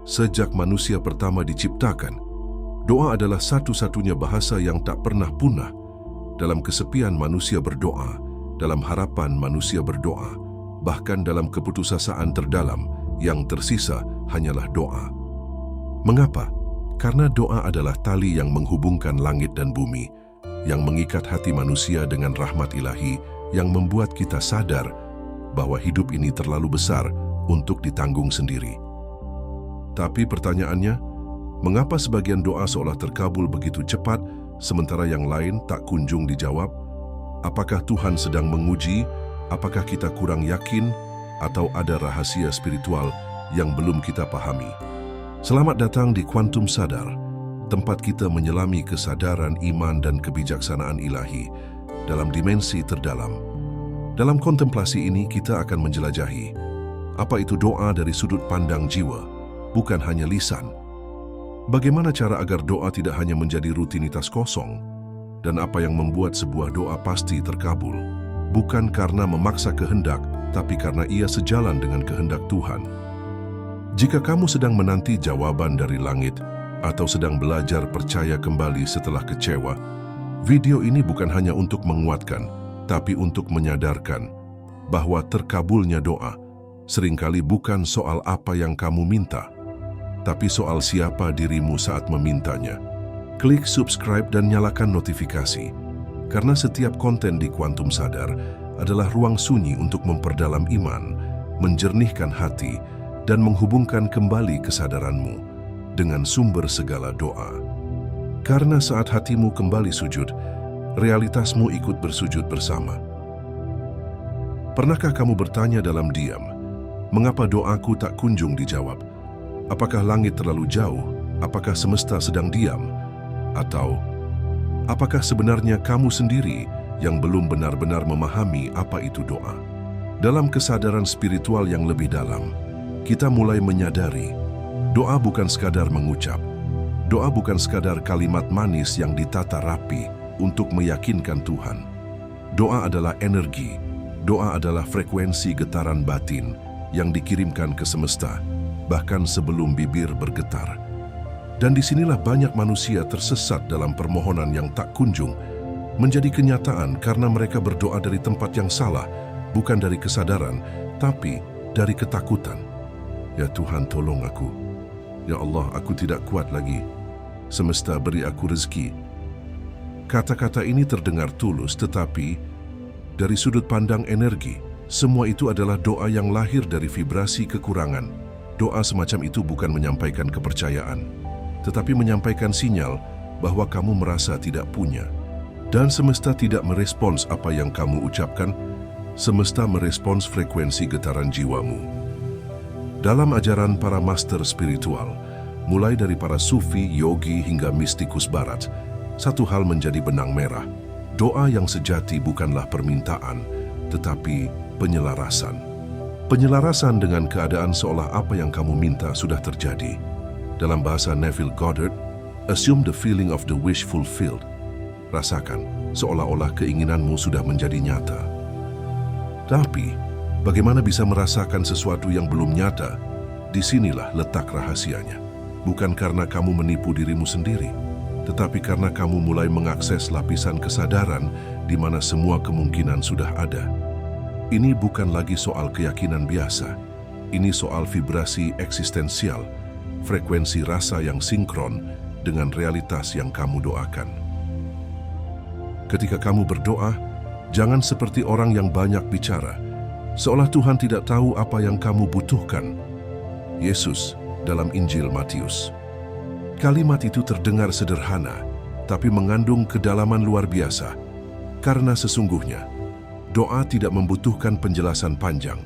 Sejak manusia pertama diciptakan, doa adalah satu-satunya bahasa yang tak pernah punah. Dalam kesepian manusia berdoa, dalam harapan manusia berdoa, bahkan dalam keputusasaan terdalam yang tersisa hanyalah doa. Mengapa? Karena doa adalah tali yang menghubungkan langit dan bumi, yang mengikat hati manusia dengan rahmat ilahi, yang membuat kita sadar bahwa hidup ini terlalu besar untuk ditanggung sendiri. Tapi pertanyaannya, mengapa sebagian doa seolah terkabul begitu cepat, sementara yang lain tak kunjung dijawab? Apakah Tuhan sedang menguji? Apakah kita kurang yakin? Atau ada rahasia spiritual yang belum kita pahami? Selamat datang di Quantum Sadar, tempat kita menyelami kesadaran iman dan kebijaksanaan ilahi dalam dimensi terdalam. Dalam kontemplasi ini kita akan menjelajahi apa itu doa dari sudut pandang jiwa, bukan hanya lisan. Bagaimana cara agar doa tidak hanya menjadi rutinitas kosong, dan apa yang membuat sebuah doa pasti terkabul, bukan karena memaksa kehendak, tapi karena ia sejalan dengan kehendak Tuhan. Jika kamu sedang menanti jawaban dari langit, atau sedang belajar percaya kembali setelah kecewa, video ini bukan hanya untuk menguatkan, tapi untuk menyadarkan bahwa terkabulnya doa seringkali bukan soal apa yang kamu minta, tapi soal siapa dirimu saat memintanya. Klik subscribe dan nyalakan notifikasi, karena setiap konten di Quantum Sadar adalah ruang sunyi untuk memperdalam iman, menjernihkan hati, dan menghubungkan kembali kesadaranmu dengan sumber segala doa. Karena saat hatimu kembali sujud, realitasmu ikut bersujud bersama. Pernahkah kamu bertanya dalam diam, mengapa doaku tak kunjung dijawab? Apakah langit terlalu jauh? Apakah semesta sedang diam? Atau apakah sebenarnya kamu sendiri yang belum benar-benar memahami apa itu doa? Dalam kesadaran spiritual yang lebih dalam, kita mulai menyadari doa bukan sekadar mengucap. Doa bukan sekadar kalimat manis yang ditata rapi untuk meyakinkan Tuhan. Doa adalah energi. Doa adalah frekuensi getaran batin yang dikirimkan ke semesta, bahkan sebelum bibir bergetar. Dan disinilah banyak manusia tersesat dalam permohonan yang tak kunjung menjadi kenyataan karena mereka berdoa dari tempat yang salah, bukan dari kesadaran, tapi dari ketakutan. Ya Tuhan, tolong aku. Ya Allah, aku tidak kuat lagi. Semesta, beri aku rezeki. Kata-kata ini terdengar tulus, tetapi dari sudut pandang energi, semua itu adalah doa yang lahir dari vibrasi kekurangan. Doa semacam itu bukan menyampaikan kepercayaan, tetapi menyampaikan sinyal bahwa kamu merasa tidak punya. Dan semesta tidak merespons apa yang kamu ucapkan, semesta merespons frekuensi getaran jiwamu. Dalam ajaran para master spiritual, mulai dari para sufi, yogi, hingga mistikus barat, satu hal menjadi benang merah. Doa yang sejati bukanlah permintaan, tetapi penyelarasan. Penyelarasan dengan keadaan seolah apa yang kamu minta sudah terjadi. Dalam bahasa Neville Goddard, assume the feeling of the wish fulfilled. Rasakan seolah-olah keinginanmu sudah menjadi nyata. Tapi, bagaimana bisa merasakan sesuatu yang belum nyata? Disinilah letak rahasianya. Bukan karena kamu menipu dirimu sendiri, tetapi karena kamu mulai mengakses lapisan kesadaran di mana semua kemungkinan sudah ada. Ini bukan lagi soal keyakinan biasa. Ini soal vibrasi eksistensial, frekuensi rasa yang sinkron dengan realitas yang kamu doakan. Ketika kamu berdoa, jangan seperti orang yang banyak bicara, seolah Tuhan tidak tahu apa yang kamu butuhkan. Yesus dalam Injil Matius. Kalimat itu terdengar sederhana, tapi mengandung kedalaman luar biasa. Karena sesungguhnya, doa tidak membutuhkan penjelasan panjang.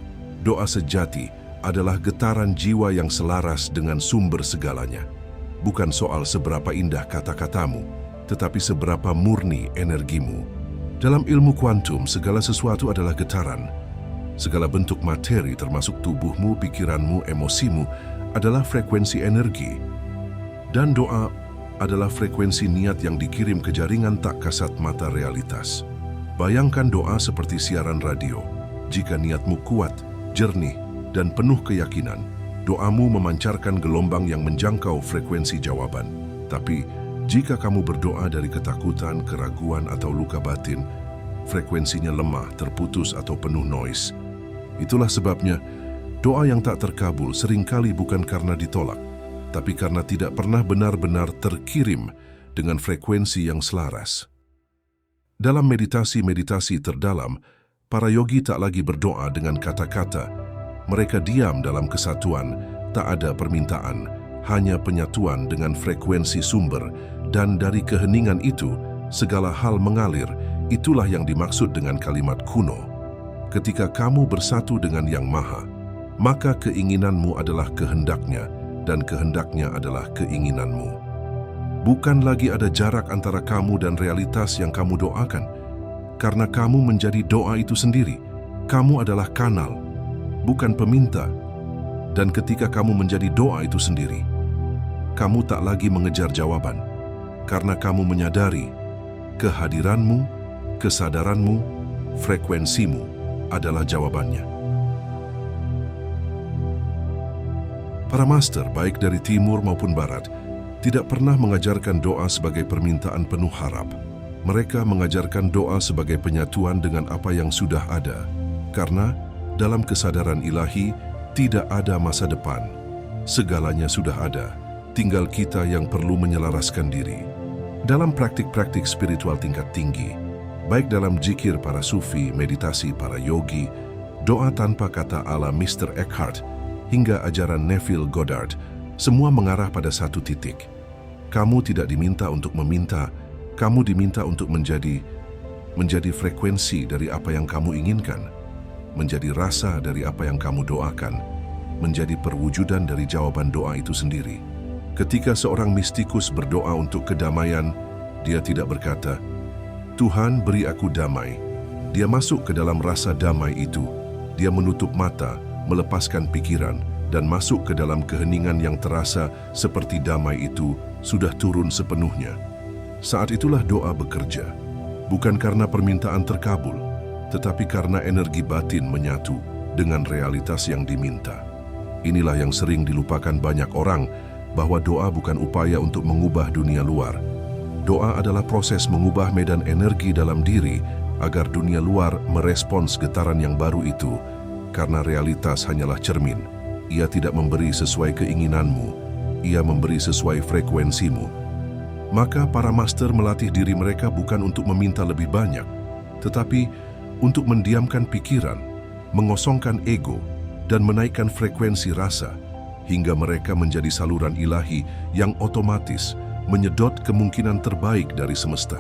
Doa sejati adalah getaran jiwa yang selaras dengan sumber segalanya. Bukan soal seberapa indah kata-katamu, tetapi seberapa murni energimu. Dalam ilmu kuantum, segala sesuatu adalah getaran. Segala bentuk materi termasuk tubuhmu, pikiranmu, emosimu adalah frekuensi energi. Dan doa adalah frekuensi niat yang dikirim ke jaringan tak kasat mata realitas. Bayangkan doa seperti siaran radio. Jika niatmu kuat, jernih, dan penuh keyakinan, doamu memancarkan gelombang yang menjangkau frekuensi jawaban. Tapi, jika kamu berdoa dari ketakutan, keraguan, atau luka batin, frekuensinya lemah, terputus, atau penuh noise. Itulah sebabnya, doa yang tak terkabul seringkali bukan karena ditolak, tapi karena tidak pernah benar-benar terkirim dengan frekuensi yang selaras. Dalam meditasi-meditasi terdalam, para yogi tak lagi berdoa dengan kata-kata. Mereka diam dalam kesatuan, tak ada permintaan, hanya penyatuan dengan frekuensi sumber, dan dari keheningan itu, segala hal mengalir. Itulah yang dimaksud dengan kalimat kuno. Ketika kamu bersatu dengan Yang Maha, maka keinginanmu adalah kehendaknya, dan kehendaknya adalah keinginanmu. Bukan lagi ada jarak antara kamu dan realitas yang kamu doakan, karena kamu menjadi doa itu sendiri. Kamu adalah kanal, bukan peminta. Dan ketika kamu menjadi doa itu sendiri, kamu tak lagi mengejar jawaban, karena kamu menyadari kehadiranmu, kesadaranmu, frekuensimu adalah jawabannya. Para master, baik dari timur maupun barat, tidak pernah mengajarkan doa sebagai permintaan penuh harap. Mereka mengajarkan doa sebagai penyatuan dengan apa yang sudah ada. Karena dalam kesadaran ilahi, tidak ada masa depan. Segalanya sudah ada, tinggal kita yang perlu menyelaraskan diri. Dalam praktik-praktik spiritual tingkat tinggi, baik dalam zikir para sufi, meditasi para yogi, doa tanpa kata ala Mr. Eckhart, hingga ajaran Neville Goddard, semua mengarah pada satu titik. Kamu tidak diminta untuk meminta, kamu diminta untuk menjadi frekuensi dari apa yang kamu inginkan, menjadi rasa dari apa yang kamu doakan, menjadi perwujudan dari jawaban doa itu sendiri. Ketika seorang mistikus berdoa untuk kedamaian, dia tidak berkata, "Tuhan, beri aku damai." Dia masuk ke dalam rasa damai itu. Dia menutup mata, melepaskan pikiran, dan masuk ke dalam keheningan yang terasa seperti damai itu sudah turun sepenuhnya. Saat itulah doa bekerja, bukan karena permintaan terkabul, tetapi karena energi batin menyatu dengan realitas yang diminta. Inilah yang sering dilupakan banyak orang, bahwa doa bukan upaya untuk mengubah dunia luar. Doa adalah proses mengubah medan energi dalam diri agar dunia luar merespons getaran yang baru itu, karena realitas hanyalah cermin. Ia tidak memberi sesuai keinginanmu, ia memberi sesuai frekuensimu. Maka para master melatih diri mereka bukan untuk meminta lebih banyak, tetapi untuk mendiamkan pikiran, mengosongkan ego, dan menaikkan frekuensi rasa, hingga mereka menjadi saluran ilahi yang otomatis menyedot kemungkinan terbaik dari semesta.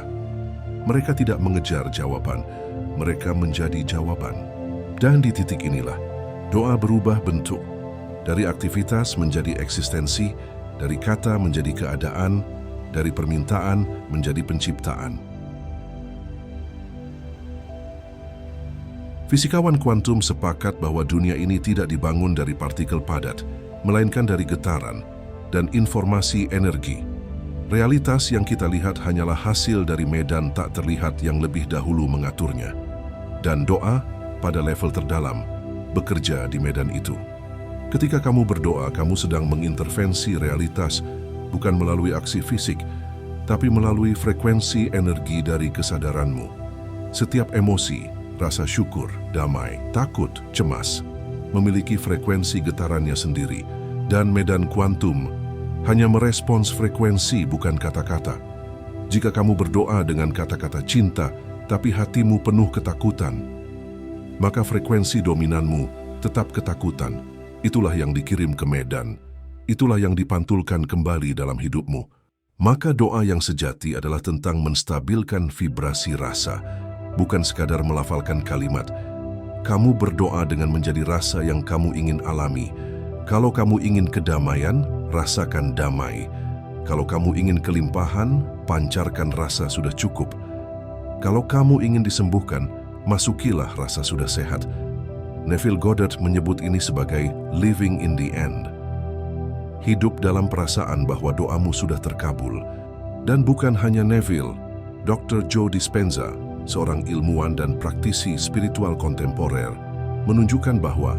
Mereka tidak mengejar jawaban, mereka menjadi jawaban. Dan di titik inilah, doa berubah bentuk, dari aktivitas menjadi eksistensi, dari kata menjadi keadaan, dari permintaan menjadi penciptaan. Fisikawan kuantum sepakat bahwa dunia ini tidak dibangun dari partikel padat, melainkan dari getaran dan informasi energi. Realitas yang kita lihat hanyalah hasil dari medan tak terlihat yang lebih dahulu mengaturnya. Dan doa, pada level terdalam, bekerja di medan itu. Ketika kamu berdoa, kamu sedang mengintervensi realitas, bukan melalui aksi fisik, tapi melalui frekuensi energi dari kesadaranmu. Setiap emosi, rasa syukur, damai, takut, cemas, memiliki frekuensi getarannya sendiri, dan medan kuantum hanya merespons frekuensi bukan kata-kata. Jika kamu berdoa dengan kata-kata cinta, tapi hatimu penuh ketakutan, maka frekuensi dominanmu tetap ketakutan. Itulah yang dikirim ke medan, itulah yang dipantulkan kembali dalam hidupmu. Maka doa yang sejati adalah tentang menstabilkan vibrasi rasa, bukan sekadar melafalkan kalimat. Kamu berdoa dengan menjadi rasa yang kamu ingin alami. Kalau kamu ingin kedamaian, rasakan damai. Kalau kamu ingin kelimpahan, pancarkan rasa sudah cukup. Kalau kamu ingin disembuhkan, masukilah rasa sudah sehat. Neville Goddard menyebut ini sebagai living in the end. Hidup dalam perasaan bahwa doamu sudah terkabul. Dan bukan hanya Neville, Dr. Joe Dispenza, seorang ilmuwan dan praktisi spiritual kontemporer, menunjukkan bahwa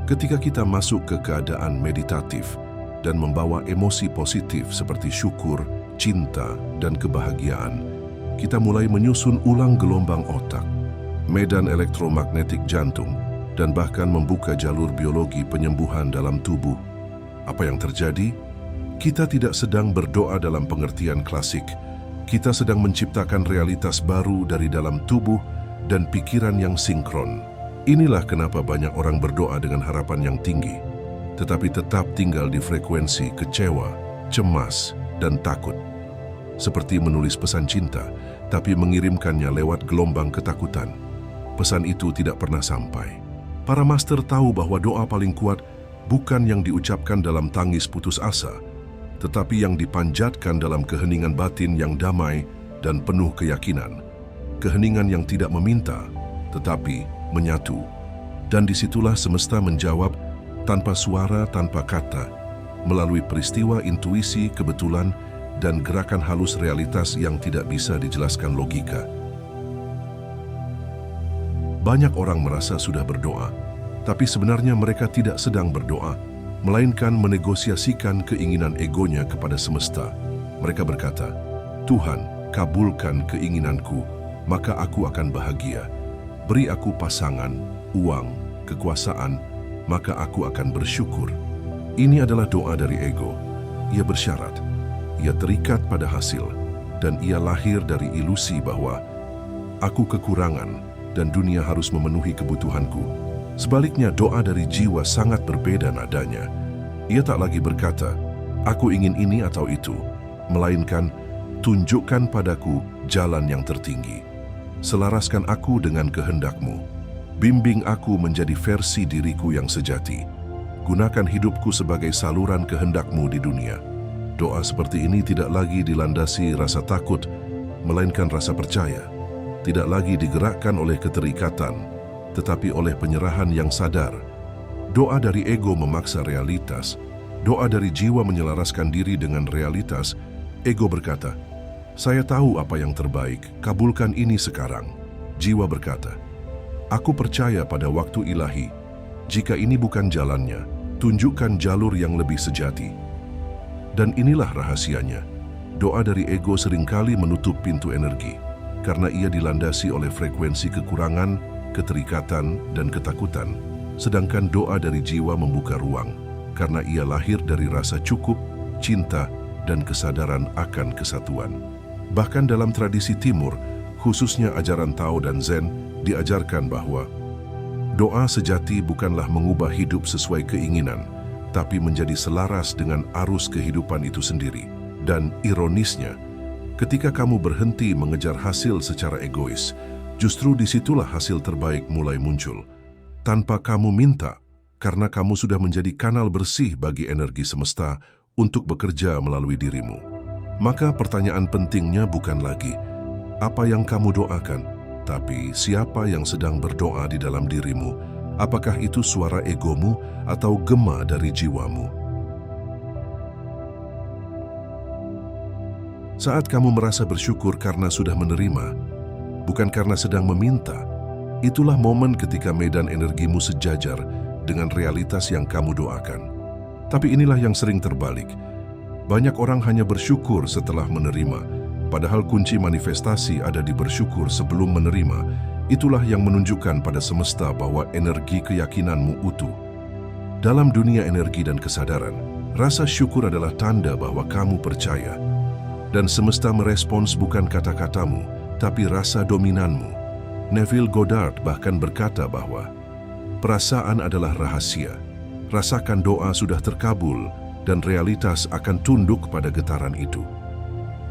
Ketika kita masuk ke keadaan meditatif dan membawa emosi positif seperti syukur, cinta, dan kebahagiaan, kita mulai menyusun ulang gelombang otak, medan elektromagnetik jantung, dan bahkan membuka jalur biologi penyembuhan dalam tubuh. Apa yang terjadi? Kita tidak sedang berdoa dalam pengertian klasik. Kita sedang menciptakan realitas baru dari dalam tubuh dan pikiran yang sinkron. Inilah kenapa banyak orang berdoa dengan harapan yang tinggi, tetapi tetap tinggal di frekuensi kecewa, cemas, dan takut. Seperti menulis pesan cinta, tapi mengirimkannya lewat gelombang ketakutan. Pesan itu tidak pernah sampai. Para master tahu bahwa doa paling kuat bukan yang diucapkan dalam tangis putus asa, tetapi yang dipanjatkan dalam keheningan batin yang damai dan penuh keyakinan. Keheningan yang tidak meminta, tetapi menyatu. Dan disitulah semesta menjawab tanpa suara, tanpa kata, melalui peristiwa intuisi, kebetulan, dan gerakan halus realitas yang tidak bisa dijelaskan logika. Banyak orang merasa sudah berdoa, tapi sebenarnya mereka tidak sedang berdoa, melainkan menegosiasikan keinginan egonya kepada semesta. Mereka berkata, "Tuhan, kabulkan keinginanku, maka aku akan bahagia. Beri aku pasangan, uang, kekuasaan, maka aku akan bersyukur." Ini adalah doa dari ego. Ia bersyarat, ia terikat pada hasil, dan ia lahir dari ilusi bahwa aku kekurangan dan dunia harus memenuhi kebutuhanku. Sebaliknya, doa dari jiwa sangat berbeda nadanya. Ia tak lagi berkata, "Aku ingin ini atau itu," melainkan, "Tunjukkan padaku jalan yang tertinggi. Selaraskan aku dengan kehendak-Mu. Bimbing aku menjadi versi diriku yang sejati. Gunakan hidupku sebagai saluran kehendak-Mu di dunia." Doa seperti ini tidak lagi dilandasi rasa takut, melainkan rasa percaya. Tidak lagi digerakkan oleh keterikatan, tetapi oleh penyerahan yang sadar. Doa dari ego memaksa realitas. Doa dari jiwa menyelaraskan diri dengan realitas. Ego berkata, "Saya tahu apa yang terbaik, kabulkan ini sekarang." Jiwa berkata, "Aku percaya pada waktu ilahi. Jika ini bukan jalannya, tunjukkan jalur yang lebih sejati." Dan inilah rahasianya. Doa dari ego seringkali menutup pintu energi, karena ia dilandasi oleh frekuensi kekurangan, keterikatan, dan ketakutan. Sedangkan doa dari jiwa membuka ruang, karena ia lahir dari rasa cukup, cinta, dan kesadaran akan kesatuan. Bahkan dalam tradisi Timur, khususnya ajaran Tao dan Zen, diajarkan bahwa doa sejati bukanlah mengubah hidup sesuai keinginan, tapi menjadi selaras dengan arus kehidupan itu sendiri. Dan ironisnya, ketika kamu berhenti mengejar hasil secara egois, justru disitulah hasil terbaik mulai muncul. Tanpa kamu minta, karena kamu sudah menjadi kanal bersih bagi energi semesta untuk bekerja melalui dirimu. Maka pertanyaan pentingnya bukan lagi apa yang kamu doakan, tapi siapa yang sedang berdoa di dalam dirimu. Apakah itu suara egomu atau gema dari jiwamu? Saat kamu merasa bersyukur karena sudah menerima, bukan karena sedang meminta, itulah momen ketika medan energimu sejajar dengan realitas yang kamu doakan. Tapi inilah yang sering terbalik. Banyak orang hanya bersyukur setelah menerima, padahal kunci manifestasi ada di bersyukur sebelum menerima. Itulah yang menunjukkan pada semesta bahwa energi keyakinanmu utuh. Dalam dunia energi dan kesadaran, rasa syukur adalah tanda bahwa kamu percaya. Dan semesta merespons bukan kata-katamu, tapi rasa dominanmu. Neville Goddard bahkan berkata bahwa perasaan adalah rahasia. Rasakan doa sudah terkabul dan realitas akan tunduk pada getaran itu.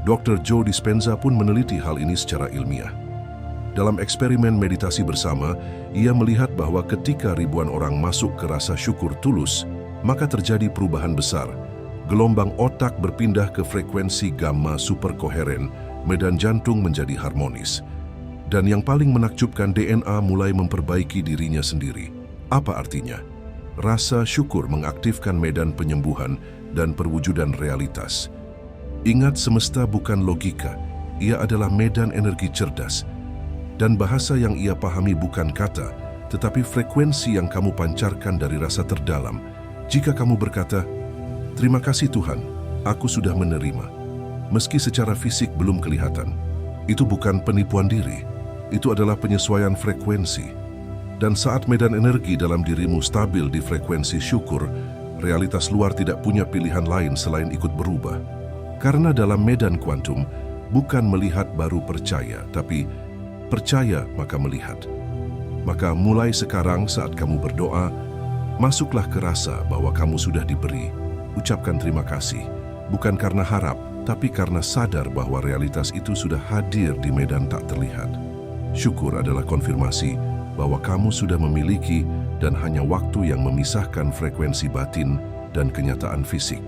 Dr. Joe Dispenza pun meneliti hal ini secara ilmiah. Dalam eksperimen meditasi bersama, ia melihat bahwa ketika ribuan orang masuk ke rasa syukur tulus, maka terjadi perubahan besar. Gelombang otak berpindah ke frekuensi gamma superkoheren, medan jantung menjadi harmonis. Dan yang paling menakjubkan, DNA mulai memperbaiki dirinya sendiri. Apa artinya? Rasa syukur mengaktifkan medan penyembuhan dan perwujudan realitas. Ingat, semesta bukan logika, ia adalah medan energi cerdas. Dan bahasa yang ia pahami bukan kata, tetapi frekuensi yang kamu pancarkan dari rasa terdalam. Jika kamu berkata, "Terima kasih Tuhan, aku sudah menerima," meski secara fisik belum kelihatan, itu bukan penipuan diri, itu adalah penyesuaian frekuensi. Dan saat medan energi dalam dirimu stabil di frekuensi syukur, realitas luar tidak punya pilihan lain selain ikut berubah. Karena dalam medan kuantum, bukan melihat baru percaya, tapi percaya maka melihat. Maka mulai sekarang saat kamu berdoa, masuklah ke rasa bahwa kamu sudah diberi. Ucapkan terima kasih, bukan karena harap, tapi karena sadar bahwa realitas itu sudah hadir di medan tak terlihat. Syukur adalah konfirmasi bahwa kamu sudah memiliki dan hanya waktu yang memisahkan frekuensi batin dan kenyataan fisik.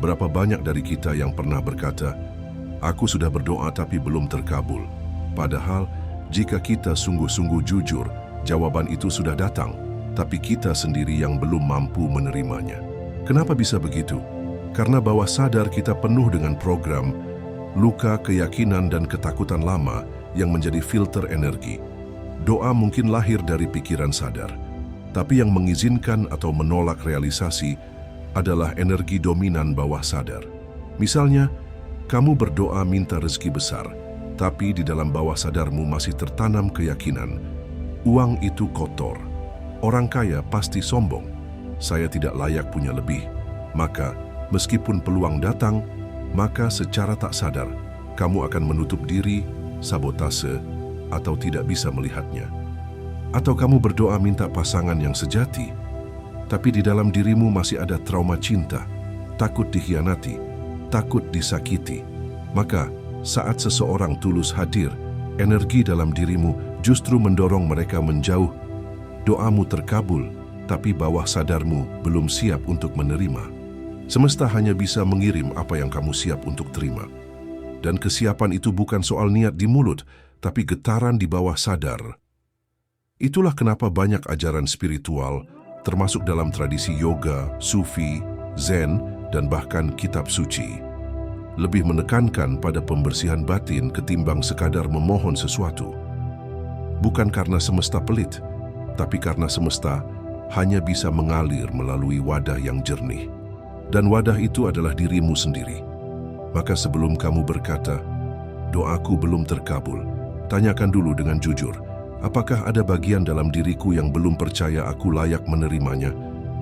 Berapa banyak dari kita yang pernah berkata, "Aku sudah berdoa tapi belum terkabul." Padahal, jika kita sungguh-sungguh jujur, jawaban itu sudah datang, tapi kita sendiri yang belum mampu menerimanya. Kenapa bisa begitu? Karena bawah sadar kita penuh dengan program, luka, keyakinan, dan ketakutan lama yang menjadi filter energi. Doa mungkin lahir dari pikiran sadar, tapi yang mengizinkan atau menolak realisasi adalah energi dominan bawah sadar. Misalnya, kamu berdoa minta rezeki besar, tapi di dalam bawah sadarmu masih tertanam keyakinan, uang itu kotor, orang kaya pasti sombong, saya tidak layak punya lebih. Maka, meskipun peluang datang, maka secara tak sadar, kamu akan menutup diri, sabotase, atau tidak bisa melihatnya. Atau kamu berdoa minta pasangan yang sejati, tapi di dalam dirimu masih ada trauma cinta, takut dikhianati, takut disakiti. Maka, saat seseorang tulus hadir, energi dalam dirimu justru mendorong mereka menjauh. Doamu terkabul, tapi bawah sadarmu belum siap untuk menerima. Semesta hanya bisa mengirim apa yang kamu siap untuk terima. Dan kesiapan itu bukan soal niat di mulut, tapi getaran di bawah sadar. Itulah kenapa banyak ajaran spiritual, termasuk dalam tradisi yoga, sufi, zen, dan bahkan kitab suci, lebih menekankan pada pembersihan batin ketimbang sekadar memohon sesuatu. Bukan karena semesta pelit, tapi karena semesta hanya bisa mengalir melalui wadah yang jernih. Dan wadah itu adalah dirimu sendiri. Maka sebelum kamu berkata, "Doaku belum terkabul," tanyakan dulu dengan jujur, apakah ada bagian dalam diriku yang belum percaya aku layak menerimanya?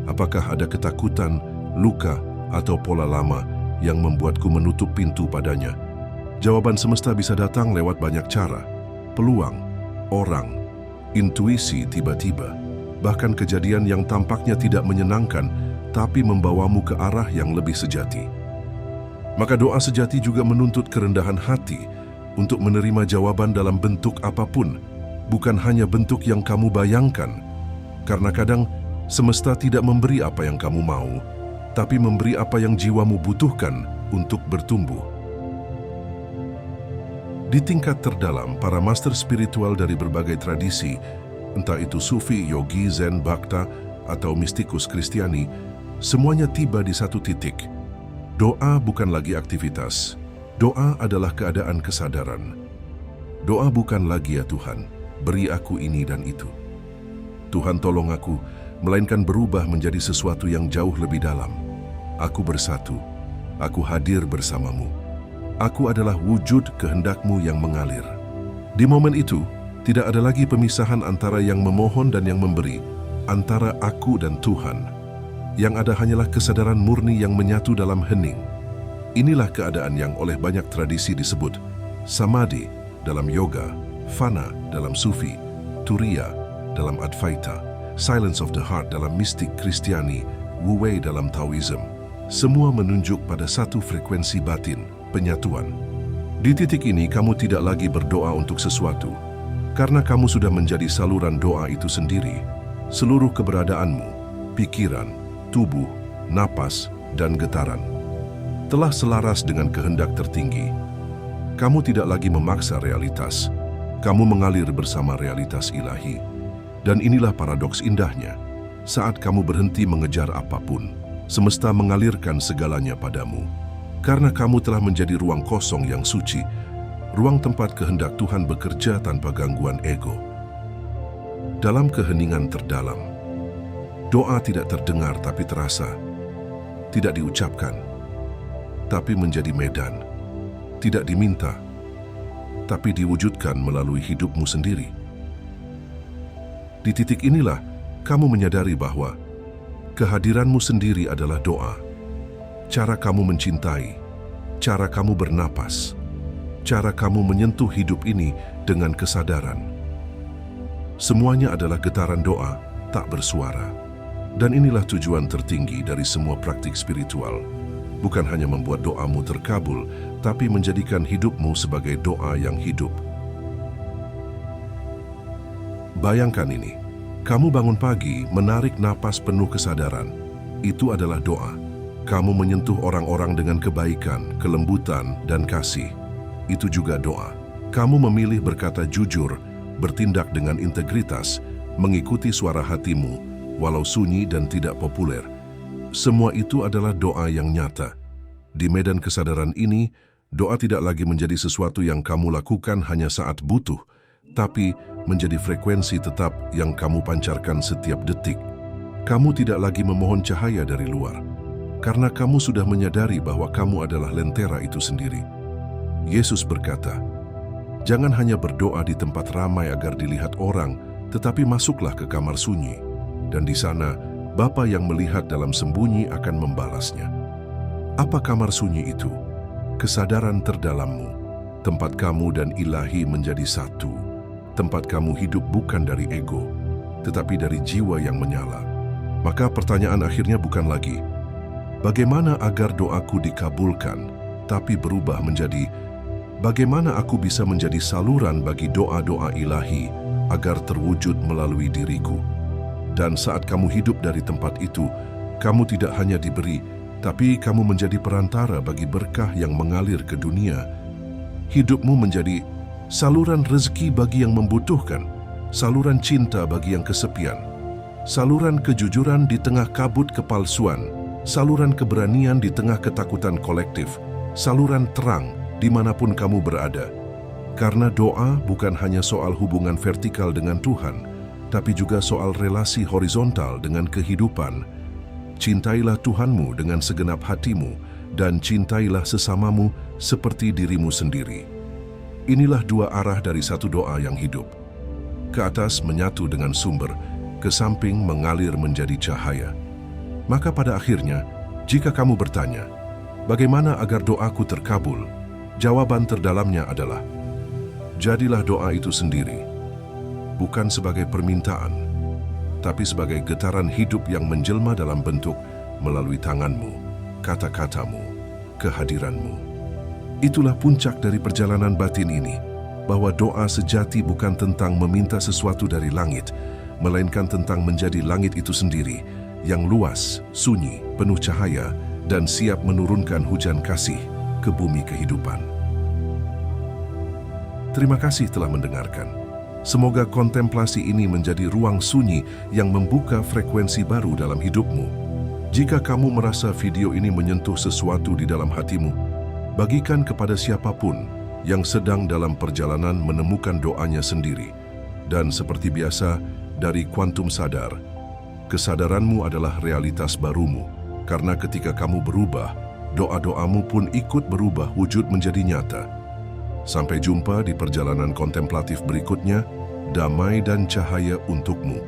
Apakah ada ketakutan, luka, atau pola lama yang membuatku menutup pintu padanya? Jawaban semesta bisa datang lewat banyak cara. Peluang, orang, intuisi tiba-tiba, bahkan kejadian yang tampaknya tidak menyenangkan, tapi membawamu ke arah yang lebih sejati. Maka doa sejati juga menuntut kerendahan hati untuk menerima jawaban dalam bentuk apapun, bukan hanya bentuk yang kamu bayangkan. Karena kadang semesta tidak memberi apa yang kamu mau, tapi memberi apa yang jiwamu butuhkan untuk bertumbuh. Di tingkat terdalam, para master spiritual dari berbagai tradisi, entah itu sufi, yogi, zen, bhakta, atau mistikus Kristiani, semuanya tiba di satu titik. Doa bukan lagi aktivitas. Doa adalah keadaan kesadaran. Doa bukan lagi, "Ya Tuhan, beri aku ini dan itu. Tuhan tolong aku," melainkan berubah menjadi sesuatu yang jauh lebih dalam. "Aku bersatu. Aku hadir bersamamu. Aku adalah wujud kehendak-Mu yang mengalir." Di momen itu, tidak ada lagi pemisahan antara yang memohon dan yang memberi, antara aku dan Tuhan. Yang ada hanyalah kesadaran murni yang menyatu dalam hening. Inilah keadaan yang oleh banyak tradisi disebut samadhi dalam yoga, fana dalam sufi, turiya dalam advaita, silence of the heart dalam mistik Kristiani, wu wei dalam Taoism. Semua menunjuk pada satu frekuensi batin, penyatuan. Di titik ini kamu tidak lagi berdoa untuk sesuatu, karena kamu sudah menjadi saluran doa itu sendiri. Seluruh keberadaanmu, pikiran, tubuh, napas, dan getaran telah selaras dengan kehendak tertinggi. Kamu tidak lagi memaksa realitas, kamu mengalir bersama realitas ilahi. Dan inilah paradoks indahnya. Saat kamu berhenti mengejar apapun, semesta mengalirkan segalanya padamu. Karena kamu telah menjadi ruang kosong yang suci, ruang tempat kehendak Tuhan bekerja tanpa gangguan ego. dalam keheningan terdalam. Doa tidak terdengar tapi terasa, tidak diucapkan, tapi menjadi medan, tidak diminta, tapi diwujudkan melalui hidupmu sendiri. Di titik inilah kamu menyadari bahwa kehadiranmu sendiri adalah doa. Cara kamu mencintai, cara kamu bernapas, cara kamu menyentuh hidup ini dengan kesadaran. Semuanya adalah getaran doa, tak bersuara. Dan inilah tujuan tertinggi dari semua praktik spiritual. Bukan hanya membuat doamu terkabul, tapi menjadikan hidupmu sebagai doa yang hidup. Bayangkan ini, kamu bangun pagi menarik napas penuh kesadaran. Itu adalah doa. Kamu menyentuh orang-orang dengan kebaikan, kelembutan, dan kasih. Itu juga doa. Kamu memilih berkata jujur, bertindak dengan integritas, mengikuti suara hatimu, walau sunyi dan tidak populer. Semua itu adalah doa yang nyata. Di medan kesadaran ini, doa tidak lagi menjadi sesuatu yang kamu lakukan hanya saat butuh, tapi menjadi frekuensi tetap yang kamu pancarkan setiap detik. Kamu tidak lagi memohon cahaya dari luar, karena kamu sudah menyadari bahwa kamu adalah lentera itu sendiri. Yesus berkata, "Jangan hanya berdoa di tempat ramai agar dilihat orang, tetapi masuklah ke kamar sunyi. Dan di sana, Bapa yang melihat dalam sembunyi akan membalasnya." Apa kamar sunyi itu? Kesadaran terdalammu. Tempat kamu dan Ilahi menjadi satu. Tempat kamu hidup bukan dari ego, tetapi dari jiwa yang menyala. Maka pertanyaan akhirnya bukan lagi, bagaimana agar doaku dikabulkan, tapi berubah menjadi, bagaimana aku bisa menjadi saluran bagi doa-doa Ilahi agar terwujud melalui diriku. Dan saat kamu hidup dari tempat itu, kamu tidak hanya diberi, tapi kamu menjadi perantara bagi berkah yang mengalir ke dunia. Hidupmu menjadi saluran rezeki bagi yang membutuhkan, saluran cinta bagi yang kesepian, saluran kejujuran di tengah kabut kepalsuan, saluran keberanian di tengah ketakutan kolektif, saluran terang dimanapun kamu berada. Karena doa bukan hanya soal hubungan vertikal dengan Tuhan, tapi juga soal relasi horizontal dengan kehidupan. Cintailah Tuhanmu dengan segenap hatimu, dan cintailah sesamamu seperti dirimu sendiri. Inilah dua arah dari satu doa yang hidup. Ke atas menyatu dengan sumber, ke samping mengalir menjadi cahaya. Maka pada akhirnya, jika kamu bertanya, bagaimana agar doaku terkabul? Jawaban terdalamnya adalah, jadilah doa itu sendiri. Bukan sebagai permintaan, tapi sebagai getaran hidup yang menjelma dalam bentuk melalui tanganmu, kata-katamu, kehadiranmu. Itulah puncak dari perjalanan batin ini, bahwa doa sejati bukan tentang meminta sesuatu dari langit, melainkan tentang menjadi langit itu sendiri, yang luas, sunyi, penuh cahaya, dan siap menurunkan hujan kasih ke bumi kehidupan. Terima kasih telah mendengarkan. Semoga kontemplasi ini menjadi ruang sunyi yang membuka frekuensi baru dalam hidupmu. Jika kamu merasa video ini menyentuh sesuatu di dalam hatimu, bagikan kepada siapapun yang sedang dalam perjalanan menemukan doanya sendiri. Dan seperti biasa, dari Kuantum Sadar, kesadaranmu adalah realitas barumu. Karena ketika kamu berubah, doa-doamu pun ikut berubah wujud menjadi nyata. Sampai jumpa di perjalanan kontemplatif berikutnya. Damai dan cahaya untukmu.